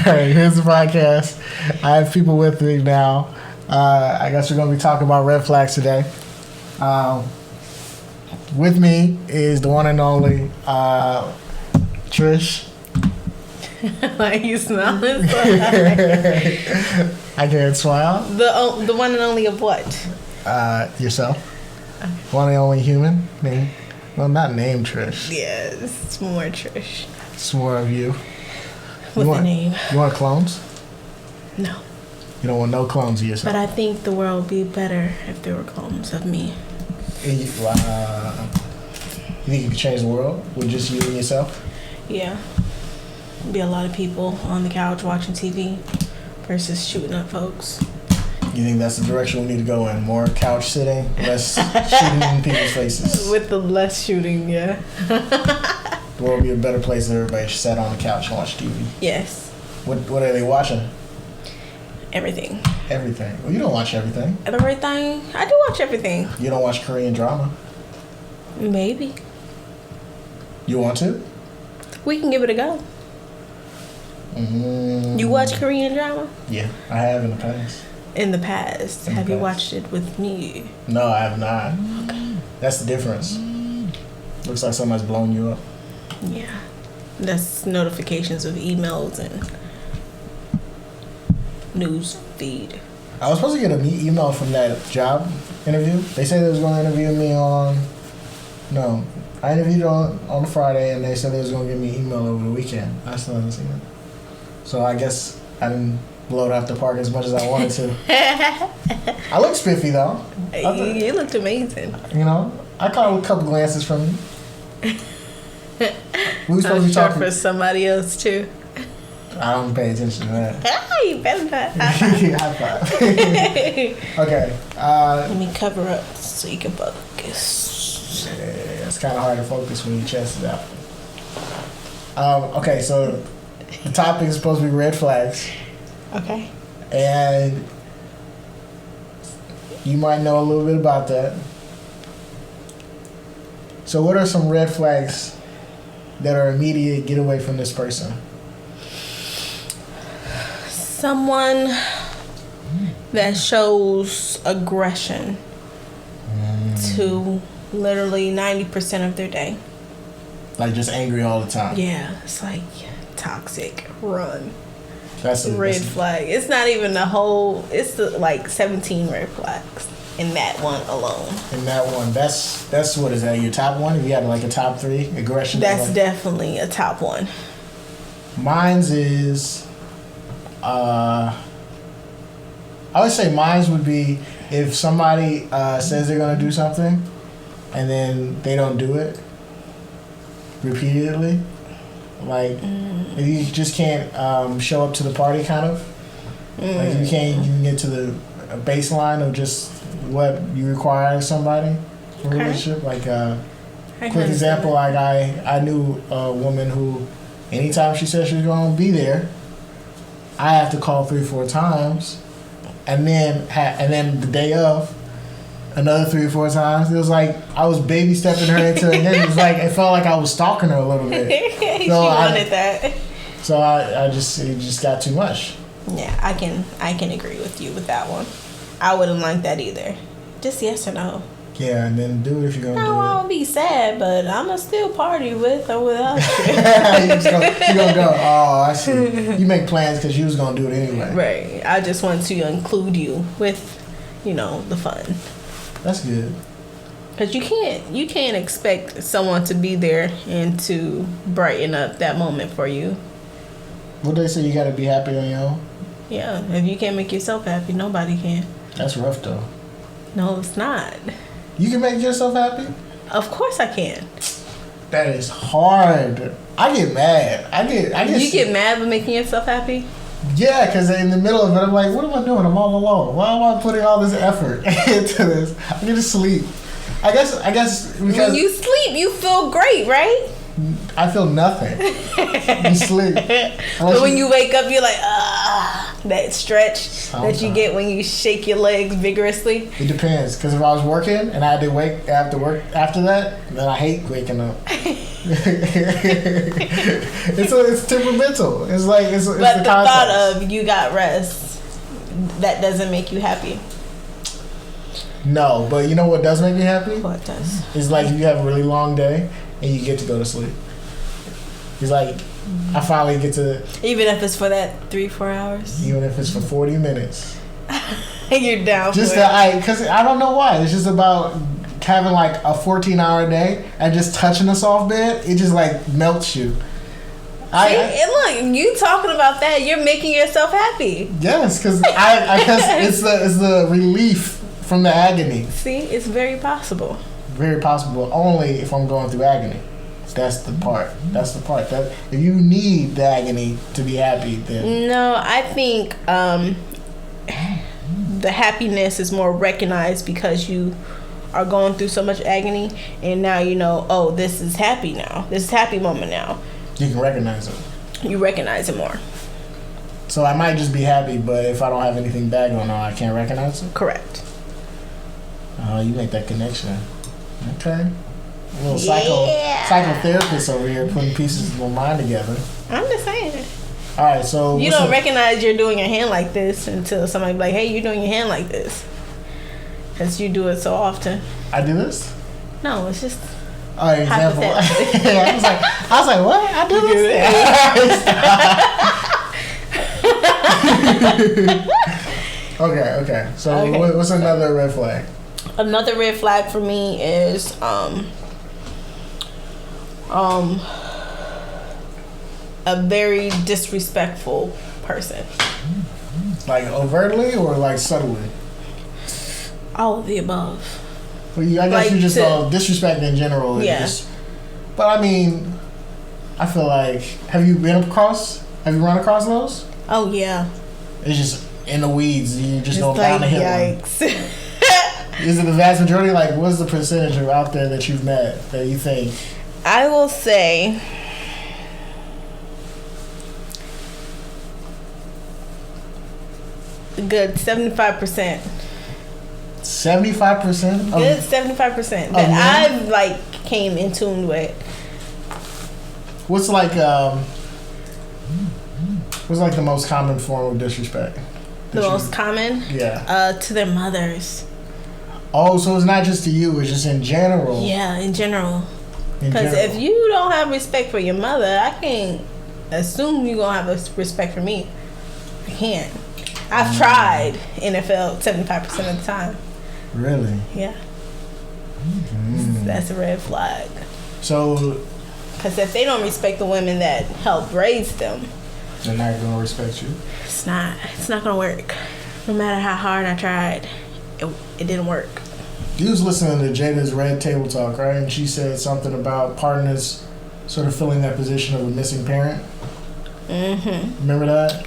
Alright, here's the podcast. I have people with me now. I guess we're going to be talking about red flags today. With me is the one and only Trish. Why you smiling so high? I can't smile. The one and only of what? Yourself. One and only human. Well, not named Trish. Yes, it's more Trish. It's more of you. With a name. You want clones? No. You don't want no clones of yourself? But I think the world would be better if there were clones of me. You think you could change the world with just you and yourself? Yeah. Be a lot of people on the couch watching TV versus shooting up folks. You think that's the direction we need to go in? More couch sitting, less shooting in people's faces? With the less shooting, yeah. The world would be a better place if everybody sat on the couch and watched TV. Yes. What are they watching? Everything. Everything. Well, you don't watch everything. Everything? I do watch everything. You don't watch Korean drama? Maybe. You want to? We can give it a go. Mm-hmm. You watch Korean drama? Yeah, I have in the past. In the past. In the Have you past. watched it with me? No, I have not. Okay. That's the difference. Looks like somebody's blown you up. Yeah. That's notifications of emails and news feed. I was supposed to get an email from that job interview. They said they was going to interview me on... No. I interviewed on Friday, and they said they was going to give me an email over the weekend. I still haven't seen it. So I guess I didn't blow it out the park as much as I wanted to. I look spiffy, though. You looked amazing. You know? I caught a couple glances from you. We were supposed to be talking... for somebody else, too. I don't pay attention to that. You better not. High five. Okay. Let me cover up so you can focus. Yeah, it's kind of hard to focus when your chest is out. Okay, so the topic is supposed to be red flags. Okay. And you might know a little bit about that. So what are some red flags that are immediate, get away from this person? Someone that shows aggression to literally 90% of their day. Like just angry all the time. Yeah, it's like toxic. Run. That's a Red flag. It's not even the whole. It's like 17 red flags in that one alone. In that one, that's what is that? Your top one? If you had like a top three, aggression. That's definitely a top one. Mine's is. I would say mine's would be if somebody says they're gonna do something, and then they don't do it repeatedly. Like if you just can't show up to the party, kind of. Like you can get to the baseline of just what you require of somebody for a relationship. Like quick example, like I knew a woman who, anytime she said she was gonna be there, I have to call 3-4 times, and then the day of, another 3 or 4 times. It was like I was baby stepping her into it. It was like it felt like I was stalking her a little bit. She wanted that. So it just got too much. Yeah, I can agree with you with that one. I wouldn't like that either. Just yes or no. Yeah, and then do it if you're gonna do it. I'll be sad, but I'ma still party with or without you. You're gonna go, oh, I see. You make plans because you was gonna do it anyway. Right. I just want to include you with, the fun. That's good. Because you can't expect someone to be there and to brighten up that moment for you. What they say, you gotta be happy on your own? Yeah. If you can't make yourself happy, nobody can. That's rough though. No, it's not. You can make yourself happy? Of course I can. That is hard. I get mad. I get. You get mad for making yourself happy? Yeah, because in the middle of it, I'm like, what am I doing? I'm all alone. Why am I putting all this effort into this? I need to sleep. I guess because when you sleep, you feel great, right? I feel nothing. You sleep. But when you wake up, you're like, that stretch that you get when you shake your legs vigorously. It depends, because if I was working and I had to wake after work after that, then I hate waking up. It's temperamental. It's like it's but the thought context. of you got rest, that doesn't make you happy. No, but you know what does make me happy? What does? It's like you have a really long day and you get to go to sleep. It's like I finally get to, Even if it's for that 3-4 hours, even if it's for 40 minutes. you're down Just for that because I don't know why. It's just about having like a 14-hour day and just touching a soft bed. It just like melts you. Look, you talking about that, you're making yourself happy. Yes, because it's the relief from the agony. See, it's very possible. Very possible. Only if I'm going through agony. That's the part. That if you need the agony to be happy, then No, I think the happiness is more recognized because you are going through so much agony, and now you know, oh, this is happy now. This is happy moment now. you can recognize it. You recognize it more. So I might just be happy, but if I don't have anything bad going on, I can't recognize it. Correct. You make that connection. Okay. A little psychotherapist over here putting pieces of my mind together. I'm just saying. All right, so You don't recognize you're doing your hand like this until somebody be like, hey, you're doing your hand like this. Because you do it so often. I do this? No, it's just Example. hypothetically. I was like, what? I do this? Okay. So Okay. what's another red flag? Another red flag for me is a very disrespectful person. Like overtly or like subtly? All of the above. Well, I guess Like you just to- disrespect in general. Yeah. But I mean, I feel like have you run across those? Oh yeah. It's just in the weeds. You just It's go down the hill. yikes. Is it the vast majority? Like, what's the percentage of out there that you've met that you think? I will say a good 75%. 75%. Good 75% that I've like came in tune with. What's like the most common form of disrespect? The most common? Yeah. To their mothers. Oh, so it's not just to you, it's just in general. Yeah, in general. In Because general. if you don't have respect for your mother, I can't assume you're going to have respect for me. I can't. I've tried NFL 75% of the time. Really? Yeah. That's a red flag. So Because if they don't respect the women that helped raise them, they're not going to respect you. it's not going to work. No matter how hard I tried, it didn't work. You was listening to Jada's Red Table Talk, right? And she said something about partners sort of filling that position of a missing parent. Mm-hmm. Remember that?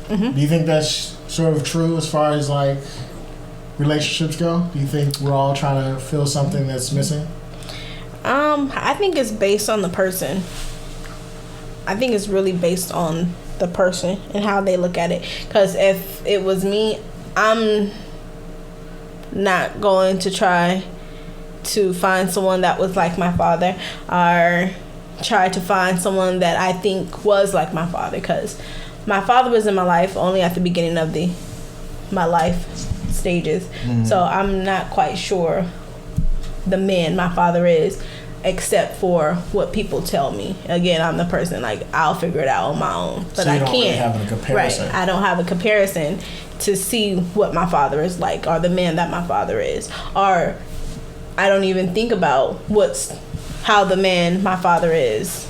Mm-hmm. Do you think that's sort of true as far as like relationships go? Do you think we're all trying to fill something that's missing? I think it's based on the person. I think it's really based on the person and how they look at it. Because if it was me, I'm not going to try to find someone that was like my father or try to find someone that I think was like my father, because my father was in my life only at the beginning of my life stages. So I'm not quite sure the man my father is, except for what people tell me. Again, I'm the person, like, I'll figure it out on my own, but So you I don't can't. really have a comparison. Right, I don't have a comparison to see what my father is like, or the man that my father is, or I don't even think about how the man my father is.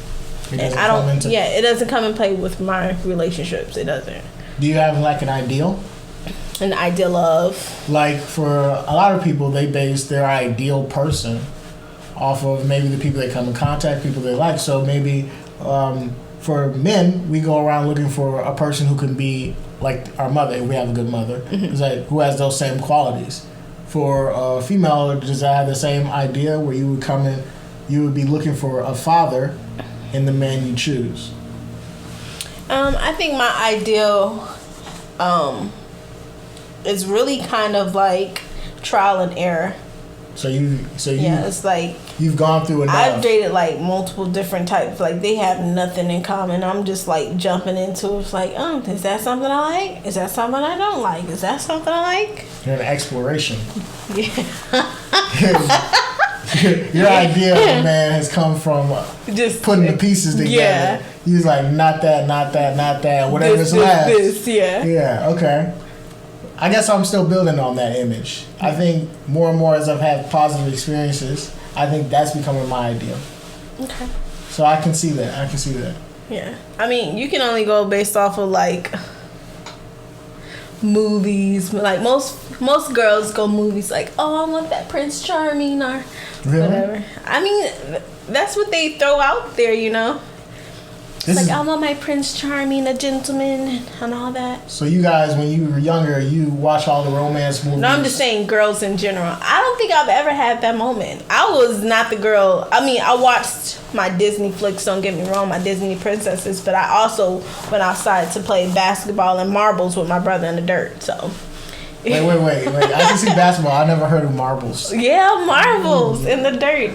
It And doesn't I come don't. into- Yeah, it doesn't come and play with my relationships. It doesn't. Do you have like an ideal? An ideal of Like for a lot of people, they base their ideal person off of maybe the people they come in contact, people they like. So maybe for men, we go around looking for a person who can be like our mother, if we have a good mother, is like who has those same qualities. For a female, does that have the same idea where you would come in, you would be looking for a father in the man you choose? I think my ideal is really kind of like trial and error. Yeah, it's like you've gone through enough. I've dated like multiple different types. Like they have nothing in common. I'm just like jumping into it. It's like, is that something I like? Is that something I don't like? Is that something I like? You're in exploration. Yeah. Your idea of a man has come from just putting the pieces together. Yeah. He's like, not that, not that, not that, whatever's left. Yeah. Yeah, okay. I guess I'm still building on that image. I think more and more as I've had positive experiences, I think that's becoming my ideal. Okay. So I can see that. Yeah. I mean, you can only go based off of like movies. Like most girls go movies like, oh, I want that Prince Charming or whatever. I mean, that's what they throw out there, you know. It's I want my Prince Charming, a gentleman, and all that. So you guys, when you were younger, you watch all the romance movies? No, I'm just saying girls in general. I don't think I've ever had that moment. I was not the girl. I mean, I watched my Disney flicks, don't get me wrong, my Disney princesses, but I also went outside to play basketball and marbles with my brother in the dirt, so... Wait. I can see basketball. I never heard of marbles. Yeah, marbles in the dirt.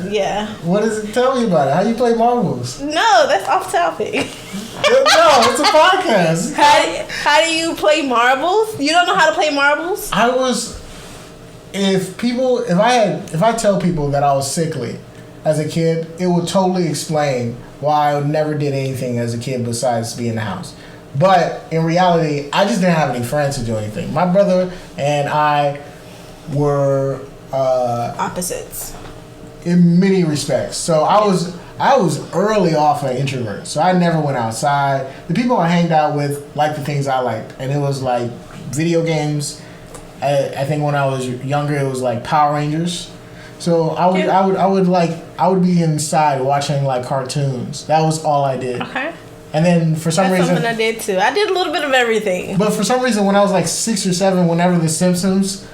Yeah. What does it tell me about it? How you play marbles? No, that's off topic. No, it's a podcast. How do you play marbles? You don't know how to play marbles? If I tell people that I was sickly as a kid, it would totally explain why I never did anything as a kid besides be in the house. But in reality, I just didn't have any friends to do anything. My brother and I were opposites in many respects. So I was early off an introvert. So I never went outside. The people I hanged out with liked the things I liked, and it was like video games. I think when I was younger, it was like Power Rangers. So I would be inside watching like cartoons. That was all I did. Okay. And then for some reason... That's something I did too. I did a little bit of everything. But for some reason, when I was like 6 or 7, whenever The Simpsons...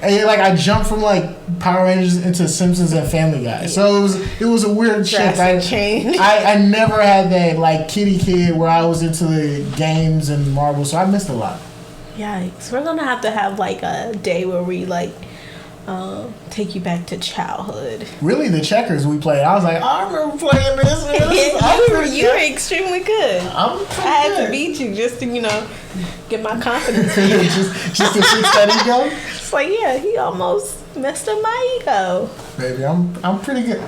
And like I jumped from like Power Rangers into Simpsons and Family Guy. So it was a weird shift. I never had that like kitty kid where I was into the games and marbles. So I missed a lot. Yikes. We're going to have like a day where we like... take you back to childhood. Really, the checkers we played. I was like, I remember playing this. You were extremely good. I had to beat you just to, get my confidence. just to fix that ego. It's like, yeah, he almost messed up my ego. Baby, I'm pretty good.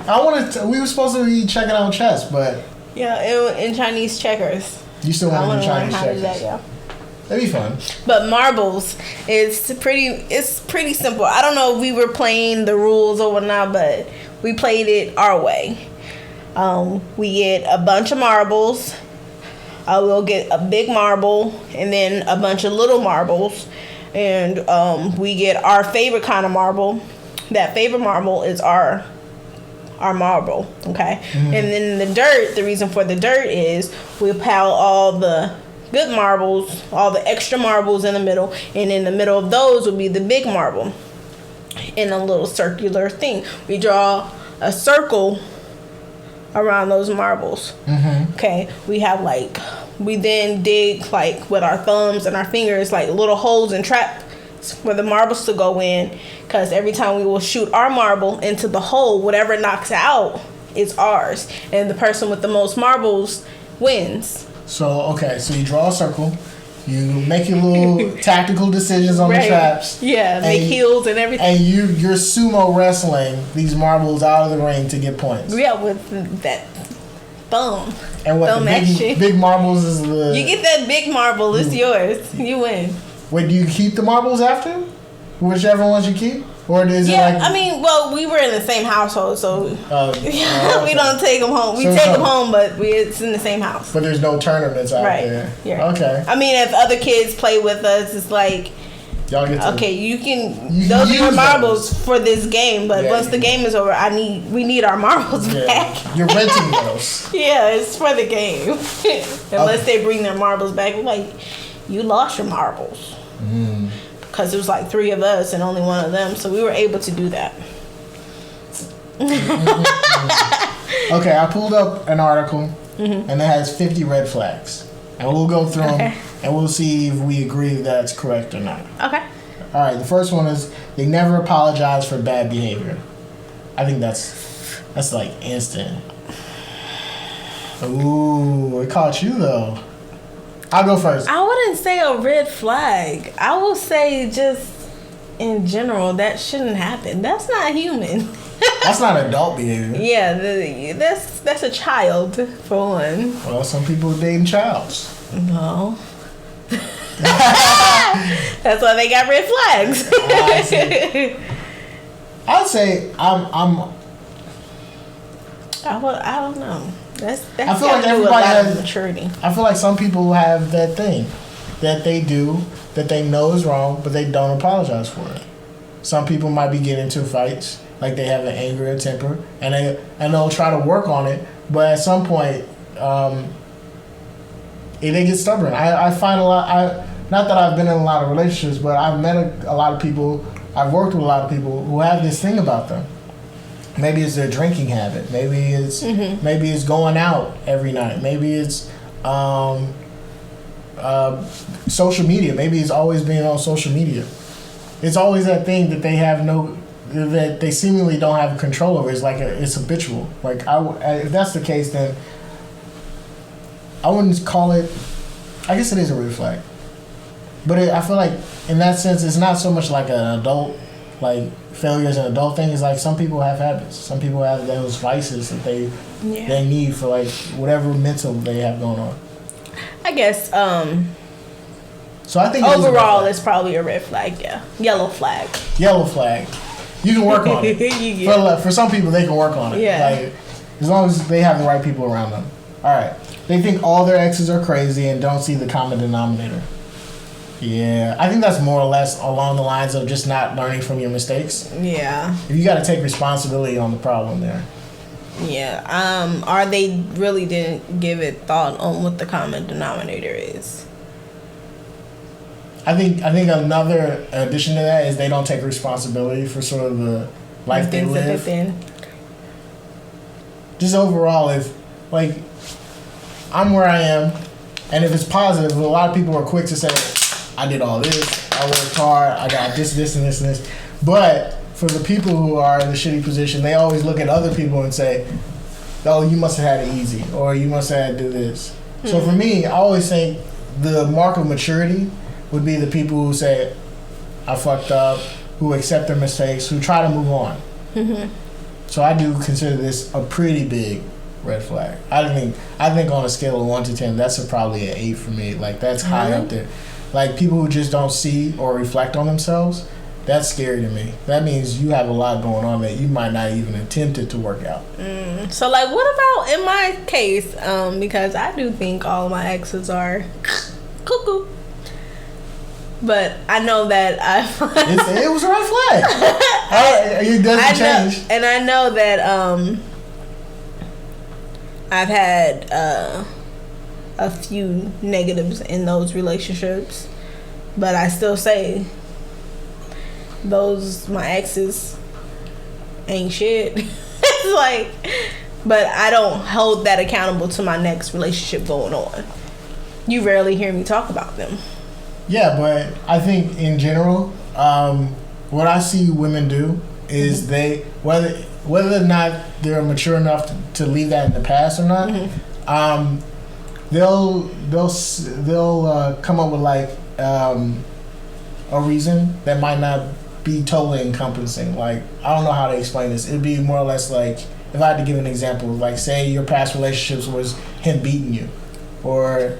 We were supposed to be checking out chess, but yeah, in Chinese checkers. You still want to do Chinese checkers? That, yeah. That'd be fun. But marbles, it's pretty simple. I don't know if we were playing the rules or whatnot, but we played it our way. We get a bunch of marbles. We'll get a big marble and then a bunch of little marbles. And we get our favorite kind of marble. That favorite marble is our marble, okay? Mm-hmm. And then the dirt, the reason for the dirt is we pile all the good marbles, all the extra marbles in the middle, and in the middle of those will be the big marble in a little circular thing. We draw a circle around those marbles. Mm-hmm. Okay, we then dig like with our thumbs and our fingers like little holes and traps for the marbles to go in, because every time we will shoot our marble into the hole, whatever knocks out is ours, and the person with the most marbles wins. So you draw a circle, you make your little tactical decisions on the traps. Yeah, make heels and everything. And you're sumo wrestling these marbles out of the ring to get points. Yeah, with that thumb. And what thumb the big marbles is the... You get that big marble, it's yours. You win. Wait, do you keep the marbles after? Whichever ones you keep? Or is it like... we were in the same household, so okay. We don't take them home. We take them home, but it's in the same house. But there's no tournaments out there. Yeah. Okay. I mean, if other kids play with us, it's like... Y'all get to... Okay, those are your marbles for this game, but once the game is over, we need our marbles back. You're renting those. Yeah, it's for the game. Unless they bring their marbles back. Like, you lost your marbles. Mm. Because it was like 3 of us and only 1 of them, so we were able to do that. Okay, I pulled up an article, and it has 50 red flags, and we'll go through them, and we'll see if we agree if that's correct or not. Okay. All right, the first one is they never apologize for bad behavior. I think that's like instant. Ooh, it caught you though. I'll go first. I wouldn't say a red flag. I will say just in general that shouldn't happen. That's not human. That's not adult behavior. Yeah, that's a child for one. Well, some people are dating childs. No. That's why they got red flags. I'd say I don't know. That's I feel like got to do with a everybody lot of has maturity. I feel like some people have that thing that they do that they know is wrong, but they don't apologize for it. Some people might be getting into fights, like they have an anger or temper, and they'll try to work on it, but at some point, they get stubborn. I find a lot. Not that I've been in a lot of relationships, but I've met a lot of people. I've worked with a lot of people who have this thing about them. Maybe it's their drinking habit. Maybe it's going out every night. Maybe it's social media. Maybe it's always being on social media. It's always that thing that they have that they seemingly don't have control over. It's like it's habitual. Like if that's the case, then I wouldn't call it. I guess it is a red flag. But I feel like in that sense, it's not so much like an adult, like failure is an adult thing. It's like some people have habits. Some people have those vices that they need for like whatever mental they have going on. I guess. So I think overall, it's probably a red flag. Yeah, yellow flag. Yellow flag. You can work on it. For some people, they can work on it. Yeah. Like, as long as they have the right people around them. All right. They think all their exes are crazy and don't see the common denominator. Yeah, I think that's more or less along the lines of just not learning from your mistakes. Yeah. You got to take responsibility on the problem there. Yeah. Or they really didn't give it thought on what the common denominator is. I think another addition to that is they don't take responsibility for sort of the life they live. Just overall, if like I'm where I am, and if it's positive, a lot of people are quick to say, I did all this, I worked hard, I got this, and this. But for the people who are in the shitty position, they always look at other people and say, oh, you must have had it easy, or you must have had to do this. So for me, I always think the mark of maturity would be the people who say, I fucked up, who accept their mistakes, who try to move on. So I do consider this a pretty big red flag. I think on a scale of 1 to 10, that's probably an 8 for me. Like, that's high up there. Like, people who just don't see or reflect on themselves, that's scary to me. That means you have a lot going on that you might not even attempt it to work out. So, like, what about in my case? Because I do think all of my exes are cuckoo. But I know that it was a red flag. It doesn't change. And I know that I've had a few negatives in those relationships, but I still say my exes ain't shit. It's like, but I don't hold that accountable to my next relationship going on. You rarely hear me talk about them. Yeah, but I think in general, what I see women do is they whether or not they're mature enough to leave that in the past or not, they'll come up with like a reason that might not be totally encompassing. Like, I don't know how to explain this. It'd be more or less like, if I had to give an example, like say your past relationships was him beating you, or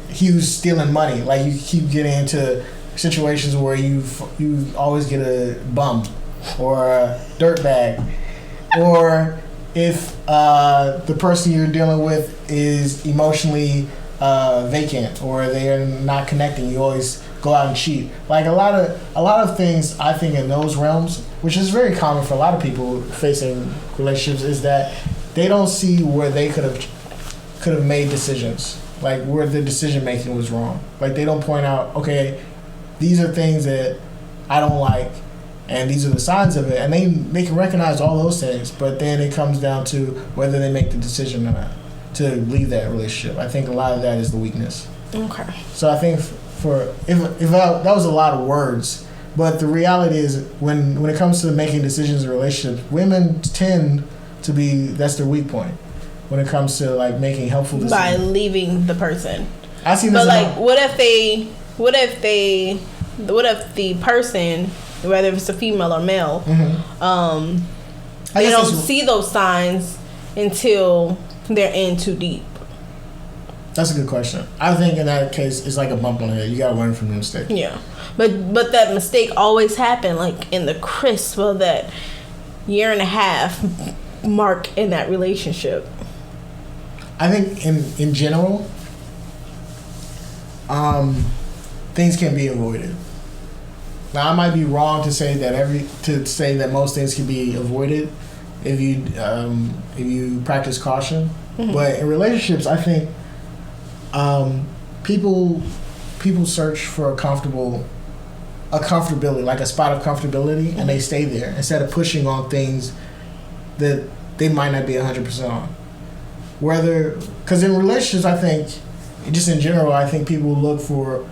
he was stealing money. Like, you keep getting into situations where you always get a bum or a dirtbag, or if the person you're dealing with is emotionally vacant or they're not connecting, you always go out and cheat. Like, a lot of things I think in those realms, which is very common for a lot of people facing relationships, is that they don't see where they could have made decisions, like where the decision making was wrong. Like, they don't point out, okay, these are things that I don't like, and these are the signs of it, and they can recognize all those things, but then it comes down to whether they make the decision or not to leave that relationship. I think a lot of that is the weakness. Okay. So I think that was a lot of words, but the reality is when it comes to making decisions in relationships, women tend to be, that's their weak point when it comes to like making helpful decisions. By leaving the person. I see this. But like, what if the person, whether it's a female or male, they don't see those signs until they're in too deep? That's a good question. I think in that case, it's like a bump on the head. You gotta learn from the mistake. Yeah, but that mistake always happened like in the crisp of that year and a half mark in that relationship. I think in general, things can be avoided. Now, I might be wrong to say that most things can be avoided if you practice caution. Mm-hmm. But in relationships, I think people search for a comfortability, like a spot of comfortability, mm-hmm. and they stay there instead of pushing on things that they might not be 100% on. Because in relationships, I think, just in general, I think people look for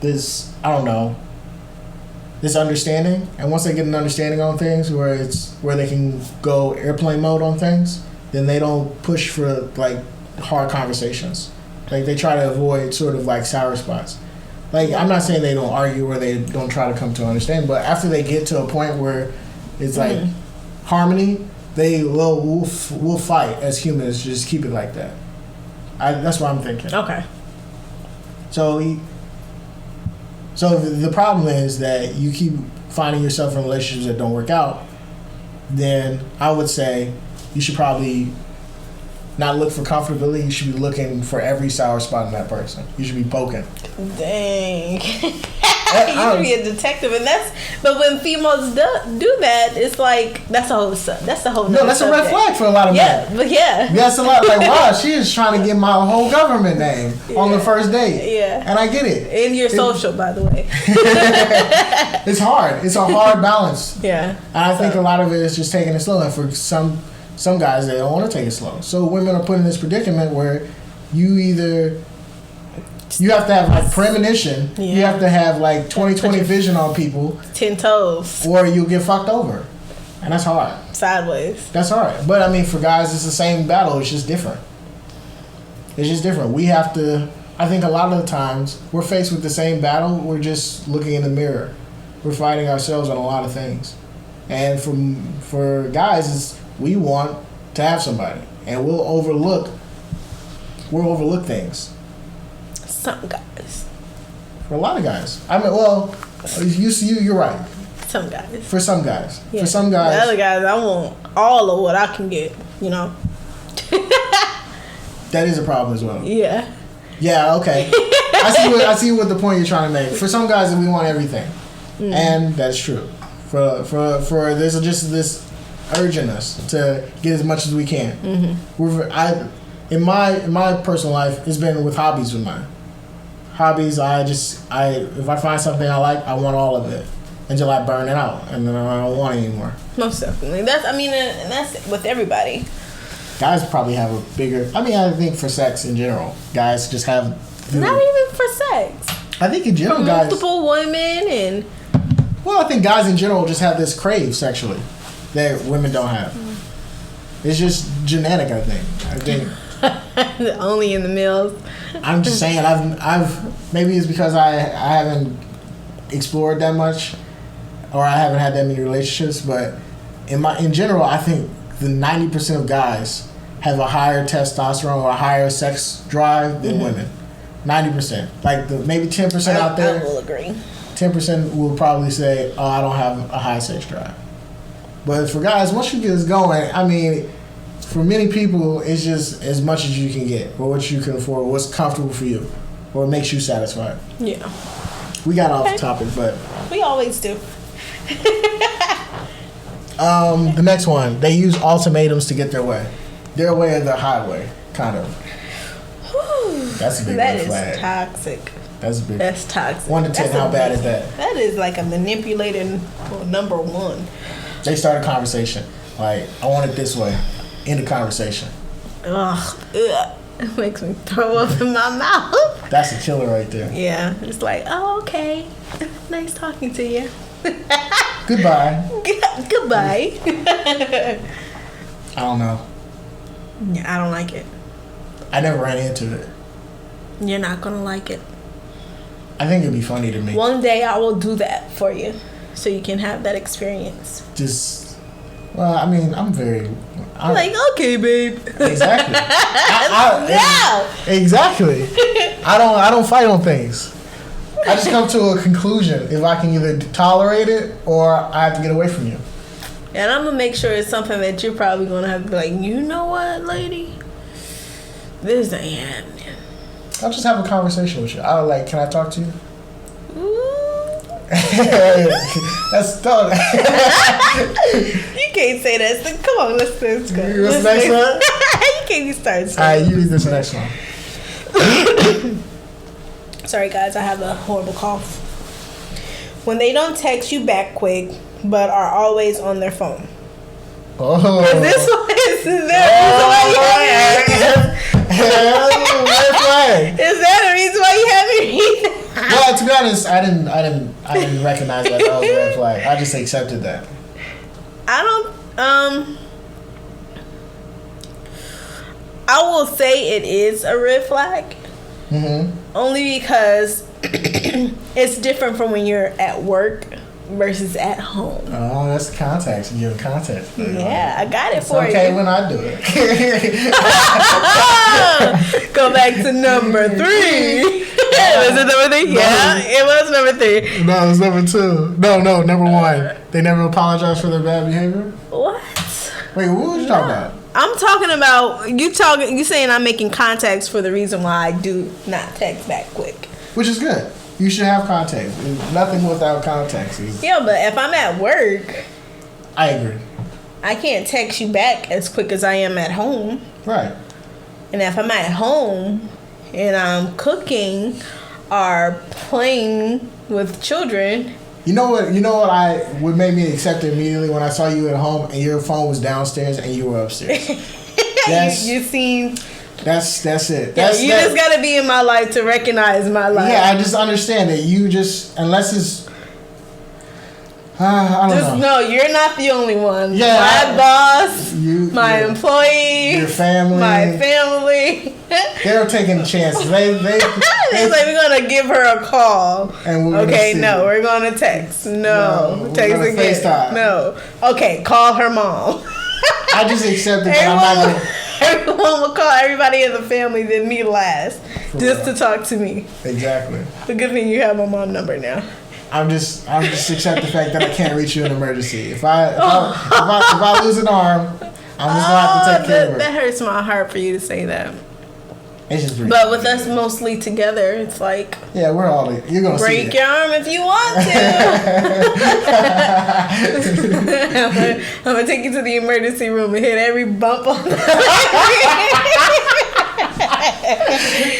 this understanding, and once they get an understanding on things where they can go airplane mode on things, then they don't push for like hard conversations. Like they try to avoid sort of like sour spots. Like I'm not saying they don't argue or they don't try to come to understand, but after they get to a point where it's like harmony, we'll fight as humans. Just keep it like that. That's what I'm thinking. Okay. So the problem is that you keep finding yourself in relationships that don't work out, then I would say you should probably not look for comfortability. You should be looking for every sour spot in that person. You should be poking. Dang. You should be a detective, but when females do that, it's like that's a whole no, that's subject. A red flag for a lot of men. But yeah, that's a lot. Like wow, she is trying to get my whole government name on the first date. Yeah, and I get it. And your social, by the way. It's hard. It's a hard balance. Yeah, and I think a lot of it is just taking it slow. And for some guys, they don't want to take it slow. So women are put in this predicament where you have to have like premonition. Yeah. You have to have like 20/20 vision on people. 10 toes. Or you'll get fucked over. And that's hard. Sideways. That's hard. But I mean, for guys, it's the same battle. It's just different. We have to, I think a lot of the times, we're faced with the same battle. We're just looking in the mirror. We're fighting ourselves on a lot of things. And for guys, we want to have somebody. And we'll overlook things. Some guys. For a lot of guys. I mean, well, you're right. Some guys. For some guys. Yeah. For some guys. The other guys, I want all of what I can get, you know. That is a problem as well. Yeah. Yeah, okay. I see what the point you're trying to make. For some guys, we want everything. Mm. And that's true. For there's just this urge in us to get as much as we can. Mm-hmm. In my personal life, it's been with hobbies with mine. Hobbies, if I find something I like, I want all of it until I burn it out, and then I don't want it anymore. Most definitely. That's with everybody. Guys probably have a bigger. I mean, I think for sex in general, guys just have. Not even for sex. I think in general, multiple women and. Well, I think guys in general just have this crave sexually that women don't have. Mm. It's just genetic, I think. Only in the males. I'm just saying, I've maybe it's because I haven't explored that much, or I haven't had that many relationships. But in general, I think the 90% of guys have a higher testosterone or a higher sex drive than women. 90%, like maybe 10% out there. I will agree. 10% will probably say, "Oh, I don't have a high sex drive." But for guys, once you get this going, I mean. For many people, it's just as much as you can get, or what you can afford, what's comfortable for you, or makes you satisfied. Yeah. We got off the topic, but we always do. The next one, they use ultimatums to get their way or the highway, kind of. Whew. That's a big red flag. That is toxic. That's big. That's toxic. 1 to 10, how bad is that? That is like a manipulating number one. They start a conversation. Like, I want it this way. End the conversation. Ugh. It makes me throw up in my mouth. That's a killer right there. Yeah. It's like, oh, okay. Nice talking to you. Goodbye. Goodbye. I don't know. Yeah, I don't like it. I never ran into it. You're not gonna like it. I think it'd be funny to me. One day I will do that for you, so you can have that experience. Just, well, I mean, I'm like, okay, babe. Exactly. No. Exactly. I don't fight on things. I just come to a conclusion if I can either tolerate it or I have to get away from you. And I'm gonna make sure it's something that you're probably gonna have to be like, you know what, lady? This ain't happening. I'll just have a conversation with you. I'll like, can I talk to you? Ooh. That's done. You can't say that. So come on, let's go. What's the next one? You can't start. Alright, you read this next one. Sorry, guys, I have a horrible cough. When they don't text you back quick, but are always on their phone. Oh. Is this one? Is that the reason why you haven't read? Well, to be honest, I didn't recognize that was a red flag. I just accepted that. I will say it is a red flag. Mm-hmm. Only because it's different from when you're at work versus at home. Oh, that's the context. You give context. Yeah, I got it for you. Okay, when I do it. Go back to number 3. Was it number 3? No. Yeah, it was number 3. No, it was number 2. No, number 1. They never apologized for their bad behavior? What? Wait, what was you talking about? I'm talking about you saying I'm making contacts for the reason why I do not text back quick. Which is good. You should have context. Nothing without context. Yeah, but if I'm at work, I agree. I can't text you back as quick as I am at home. Right. And if I'm at home and I'm cooking or playing with children. You know what what made me accept it immediately when I saw you at home and your phone was downstairs and you were upstairs. You seen. That's it. You just gotta be in my life to recognize my life. Yeah, I just understand that you just, unless it's, I don't know. No, you're not the only one. Yeah, my boss, my employee, your family, my family. They're taking chances. They like, we're gonna give her a call. And we're we're gonna text. No, text again. FaceTime. No. Okay, call her mom. I just accepted that I'm not gonna. Everyone will call everybody in the family, then me last, just to talk to me. Exactly. The good thing you have my mom number now. I'm just accept the fact that I can't reach you in an emergency. If I lose an arm, I'm just gonna have to take care of it. That hurts my heart for you to say that. It's just pretty. But with us mostly together, it's like, yeah, we're all. You're gonna break see your arm if you want to. I'm gonna take you to the emergency room and hit every bump on the.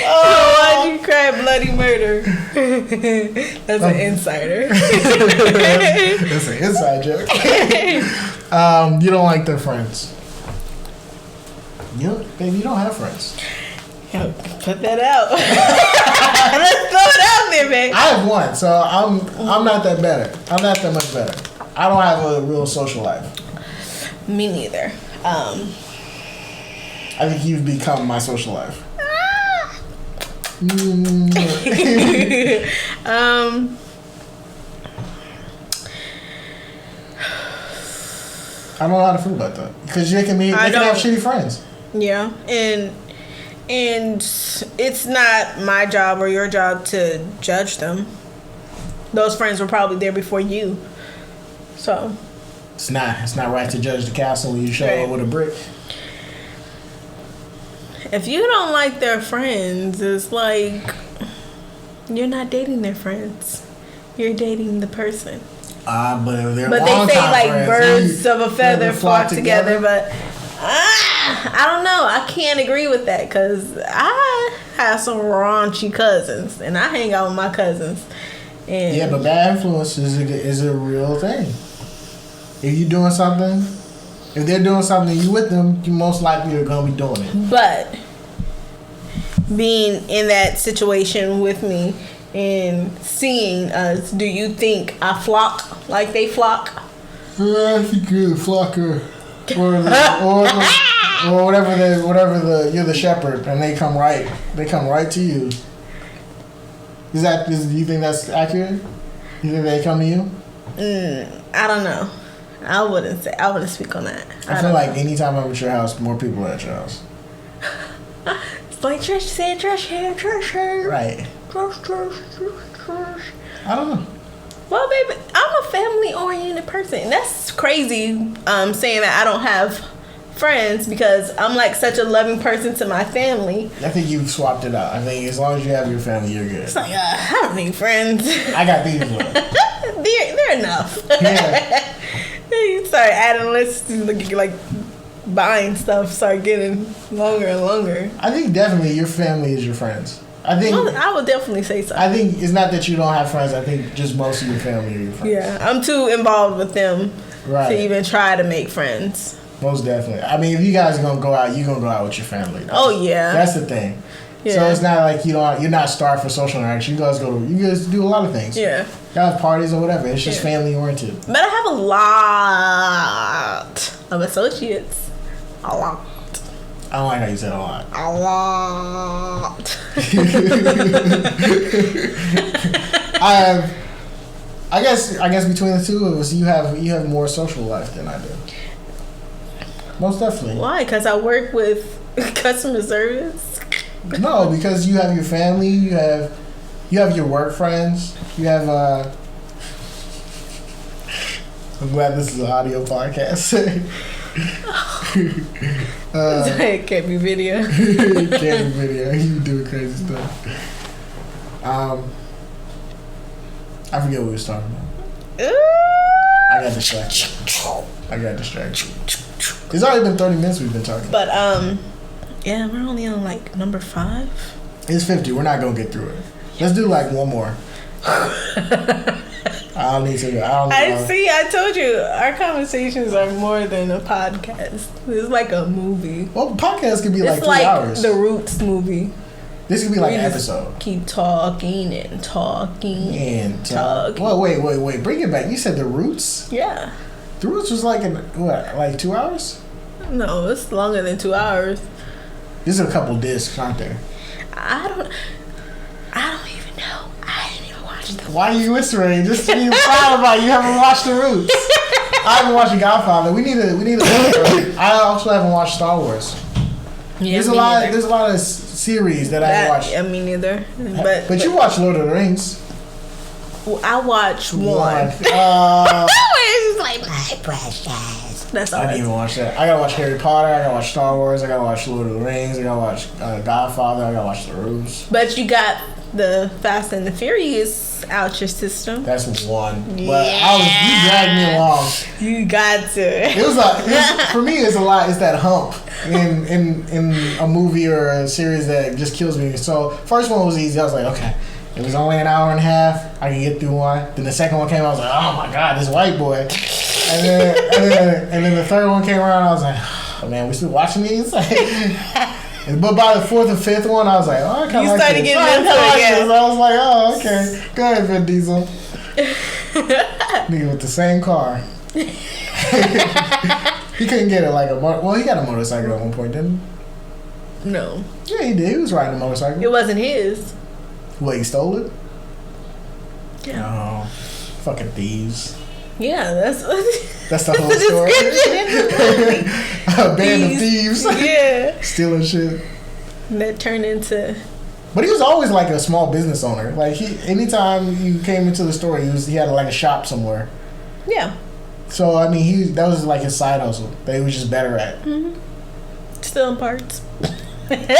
Oh, why'd you cry bloody murder? That's an insider. That's an inside joke. You don't like their friends. Baby, you don't have friends. Yo, put that out. Let's throw it out there, man. I have one, so I'm not that better. I'm not that much better. I don't have a real social life. Me neither. I think you've become my social life. I don't know how to feel about that because they can have shitty friends. Yeah, and it's not my job or your job to judge them. Those friends were probably there before you, so it's not right to judge the castle when you show up with a brick. If you don't like their friends, it's like you're not dating their friends. You're dating the person. But they say like friends, birds of a feather flock together. But I don't know. I can't agree with that because I have some raunchy cousins, and I hang out with my cousins. And Yeah, but bad influence is a real thing. If you're doing something, if they're doing something, you with them, you most likely are gonna be doing it. But being in that situation with me and seeing us, do you think I flock like they flock? I think you're the flocker, or whatever you're the shepherd, and they come right to you. Do you think that's accurate? You think they come to you? I don't know. I wouldn't speak on that. I feel like anytime I'm at your house, more people are at your house. It's like trash said, trash here. Right. Trash. I don't know. Well, baby, I'm a family-oriented person. And that's crazy saying that I don't have friends because I'm like such a loving person to my family. I think you've swapped it out. I think as long as you have your family, you're good. It's like, I don't need friends. I got these ones. They're enough. Yeah. You start adding lists, like buying stuff, start getting longer and longer. I think definitely your family is your friends. I would definitely say so. I think it's not that you don't have friends. I think just most of your family are your friends. Yeah, I'm too involved with them to even try to make friends. Most definitely. I mean, if you guys are gonna go out, you're gonna go out with your family. Oh yeah, that's the thing. Yeah. So it's not like you're not starved for social interaction. You guys do a lot of things. Yeah. You have parties or whatever. It's just family oriented. But I have a lot of associates. A lot. I don't like how you said a lot. A lot. I guess between the two of us, you have more social life than I do. Most definitely. Why? Because I work with customer service. No, because you have your family, you have your work friends, you have I'm glad this is an audio podcast. It can't be video. It can't be video. You doing crazy stuff. I forget what we was talking about. I got distracted. It's already been 30 minutes we've been talking. But yeah, we're only on like number 5. It's 50. We're not gonna get through it. Let's do like one more. I don't need to. I told you our conversations are more than a podcast. It's like a movie. Well, podcast could be like 3 hours. The Roots movie. This could be like an episode. Keep talking and talking and talking. Well, wait. Bring it back. You said The Roots? Yeah. The Roots was like like 2 hours? No, it's longer than 2 hours. There's a couple discs, aren't there? I don't even know. I didn't even watch them. Why are you whispering? Just being proud about you haven't watched The Roots. I haven't watched The Godfather. We need to. I also haven't watched Star Wars. Yeah, there's a lot of series that I haven't watched. Yeah, me neither. But you watched Lord of the Rings. Well, I watched one. It's just like my precious. That's all. I didn't even watch that. I gotta watch Harry Potter. I gotta watch Star Wars. I gotta watch Lord of the Rings. I gotta watch Godfather. I gotta watch The Roots. But you got the Fast and the Furious out your system. That's one. Yeah. But you dragged me along. You got to. For me, it's a lot. It's that hump in a movie or a series that just kills me. So first one was easy. I was like, okay. It was only an hour and a half. I could get through one. Then the second one came. I was like, oh my god, this white boy. And then the third one came around. I was like, oh man, we still watching these? But by the fourth and fifth one, I was like, oh, I kind of like this. Getting into it again. I was like, oh, okay. Go ahead, Vin Diesel. Nigga with the same car. He couldn't get it like he got a motorcycle at one point, didn't he? No. Yeah, he did. He was riding a motorcycle. It wasn't his. What, he stole it? Yeah. Oh, fucking thieves. Yeah, that's the whole story. A band of thieves. Yeah. Stealing shit. That turned into. But he was always like a small business owner. Like anytime you came into the store, he had like a shop somewhere. Yeah. So I mean, that was like his side hustle that he was just better at. Mm-hmm. Stealing parts.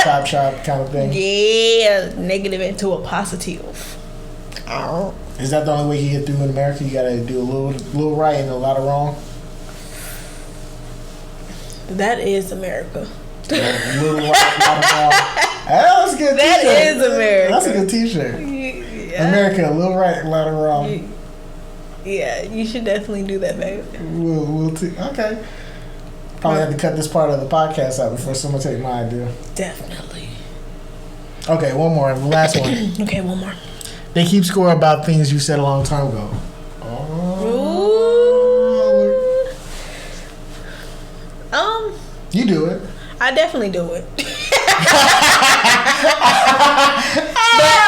Shop kind of thing. Yeah, negative into a positive. Oh. Is that the only way you get through in America? You gotta do a little right and a lot of wrong. That is America. A little right, a lot of wrong. That was good. That a good T-shirt. Yeah. America, a little right, a lot of wrong. Yeah, you should definitely do that, babe. Okay. Probably have to cut this part of the podcast out before someone take my idea. Definitely. Okay, one more. The last one. Okay, one more. They keep score about things you said a long time ago. You do it. I definitely do it. But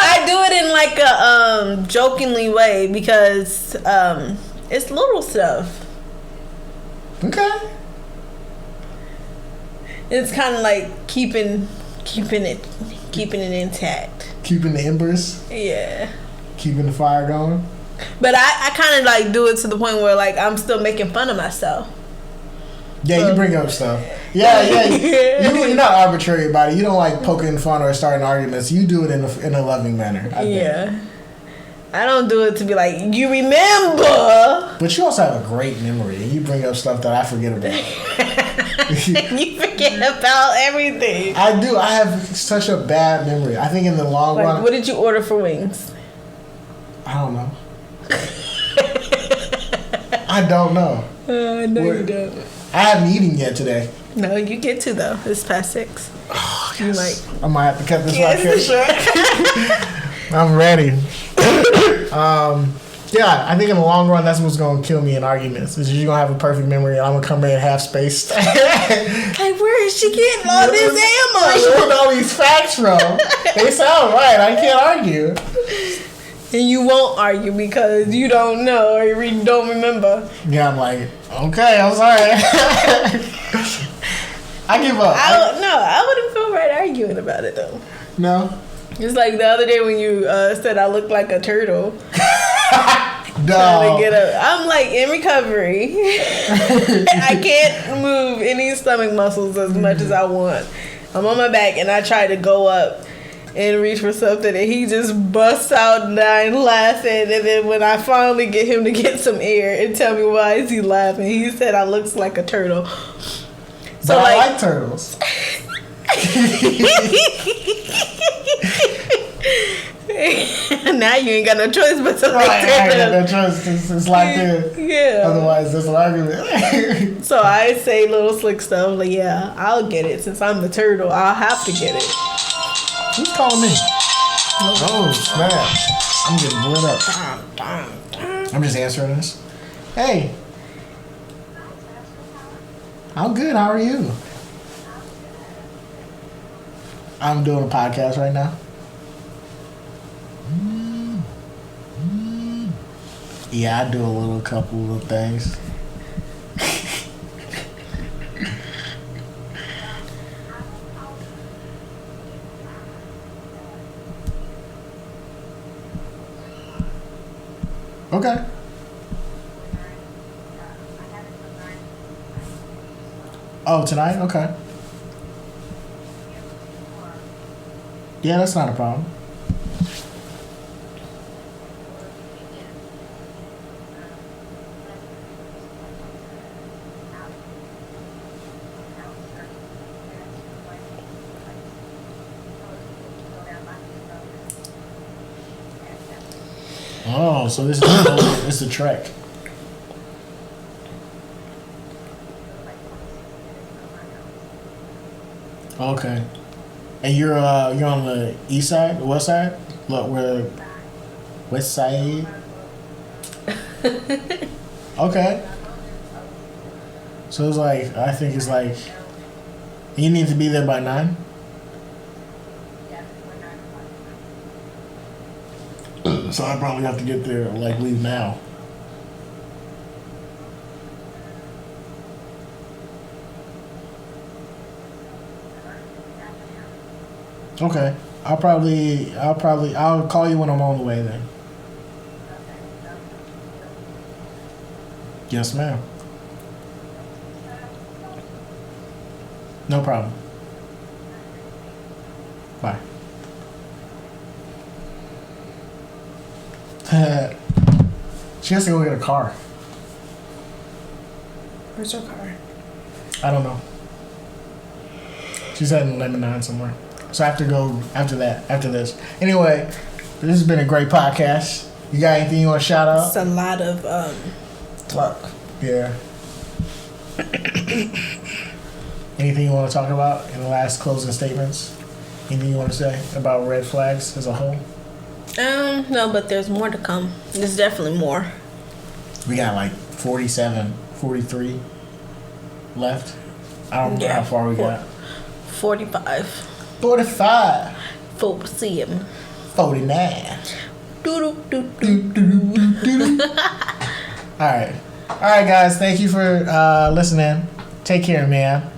I do it in like a jokingly way because it's little stuff. Okay. It's kind of like keeping it intact. Keeping the embers. Yeah. Keeping the fire going. But I kind of like do it to the point where like I'm still making fun of myself. Yeah, you bring up stuff. Yeah. You're not arbitrary about it. You don't like poking fun or starting arguments. You do it in a loving manner. I think. I don't do it to be like, you remember. But you also have a great memory. And you bring up stuff that I forget about. You forget about everything. I do. I have such a bad memory. I think in the long run. What did you order for wings? I don't know. I don't know. No, you don't. I haven't eaten yet today. No, you get to though. It's past 6. Oh, yes. You I might have to cut this podcast. I'm ready. Yeah, I think in the long run, that's what's going to kill me in arguments. Is you're going to have a perfect memory and I'm going to come in half spaced. Like, where is she getting all this ammo? Where's she getting all these facts from? They sound right. I can't argue. And you won't argue because you don't know or you don't remember. Yeah, I'm like, okay, I'm sorry. I give up. I wouldn't feel right arguing about it though. No? It's like the other day when you said I look like a turtle. No. I'm like in recovery. I can't move any stomach muscles as much as I want. I'm on my back and I try to go up and reach for something and he just busts out dying laughing, and then when I finally get him to get some air and tell me why is he laughing, he said I looks like a turtle. So but I like turtles. Now you ain't got no choice but to like turtles. I got no choice. It's like that. Yeah. Otherwise, there's an argument. So I say little slick stuff like, yeah, I'll get it. Since I'm the turtle, I'll have to get it. Who's calling me? Oh, snap. I'm getting lit up. I'm just answering this. Hey. I'm good. How are you? I'm doing a podcast right now. Yeah, I do a little couple of things. Okay. Oh, tonight? Okay. Yeah, that's not a problem. Oh, so this is it's a trek. Okay. And you're on the east side, the west side? Look, where west side? Okay. So it's like, I think it's like, you need to be there by 9? So I probably have to get there, like, leave now. Okay. I'll call you when I'm on the way then. Yes, ma'am. No problem. Bye. She has to go get a car. Where's her car? I don't know. She's at Lebanon somewhere. So I have to go after this. Anyway, this has been a great podcast. You got anything you want to shout out? It's a lot of talk. Yeah. Anything you want to talk about in the last closing statements? Anything you want to say about red flags as a whole? No, but there's more to come. There's definitely more. We got like 47, 43 left. I don't know how far we got. 45. 45. 47. 49. Doo-doo-doo-doo. All right, guys. Thank you for listening. Take care, man.